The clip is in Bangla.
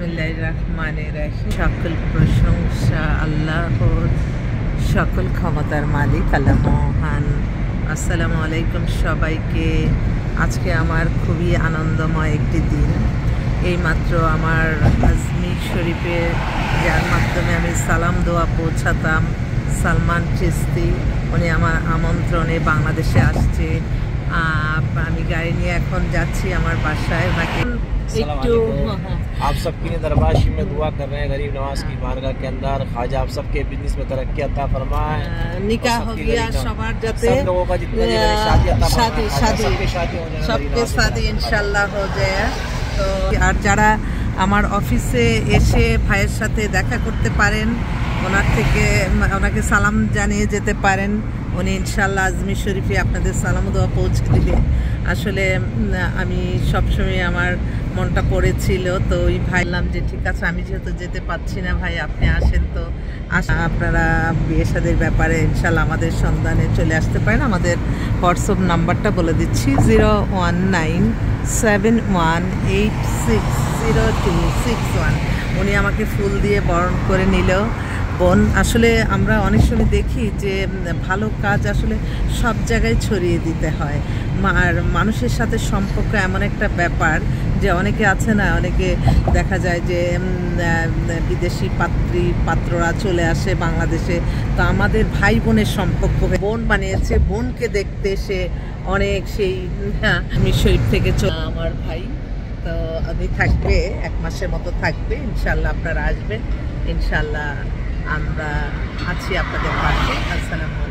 বিসমিল্লাহির রহমানির রহিম। সকল প্রশংসা আল্লাহর, সকল ক্ষমতার মালিক আল্লাহ মহান। আসসালামু আলাইকুম সবাইকে। আজকে আমার খুবই আনন্দময় একটি দিন। এইমাত্র আমার আজমির শরীফে, যার মাধ্যমে আমি সালাম দোয়া পৌঁছাতাম, সালমান চিস্তি, উনি আমার আমন্ত্রণে বাংলাদেশে আসছে। আমি গাড়ি নিয়ে এখন যাচ্ছি আমার বাসায়। आप सबकी दरबाशी में दुआ कर रहे हैं गरीब नवाज की बारगाह के अंदर। ख्वाजा आप सबके बिजनेस में तरक्की अता फरमाए। निकाह हो गया सवार जाते, सब लोगों का जितने शादी सबके शादी इंशाल्लाह हो जाए। তো আর যারা আমার অফিসে এসে ভাইয়ের সাথে দেখা করতে পারেন, ওনাকে সালাম জানিয়ে যেতে পারেন। উনি ইনশাল্লাহ আজমির শরীফে আপনাদের সালাম দোয়া পৌঁছে দিবে। আসলে আমি সবসময় আমার মনটা পড়েছিল, তো ওই ভাইলাম যে ঠিক আছে, আমি যেহেতু যেতে পারছি না, ভাই আপনি আসেন। তো আপনারা বিয়ে শাদীর ব্যাপারে ইনশাল্লাহ আমাদের সন্ধানে চলে আসতে পারেন। আমাদের হোয়াটসঅ্যাপ নাম্বারটা বলে দিচ্ছি, 01971860261। উনি আমাকে ফুল দিয়ে বরণ করে নিল। বোন, আসলে আমরা অনেক সময় দেখি যে ভালো কাজ আসলে সব জায়গায় ছড়িয়ে দিতে হয়। আর মানুষের সাথে সম্পর্ক এমন একটা ব্যাপার যে অনেকে আছে না, অনেকে দেখা যায় যে বিদেশি পাত্ররা চলে আসে বাংলাদেশে। তো আমাদের ভাই বোনের সম্পর্ক বোন বানিয়েছে, বোনকে দেখতে সে অনেক সেই আজমির শরীফ থেকে আমার ভাই। তো আমি থাকবে 1 মাসের মতো থাকবে ইনশাল্লাহ। আপনারা আসবেন ইনশাল্লাহ, আমরা আছি আপনাদের পাশে। আসসালামু আলাইকুম।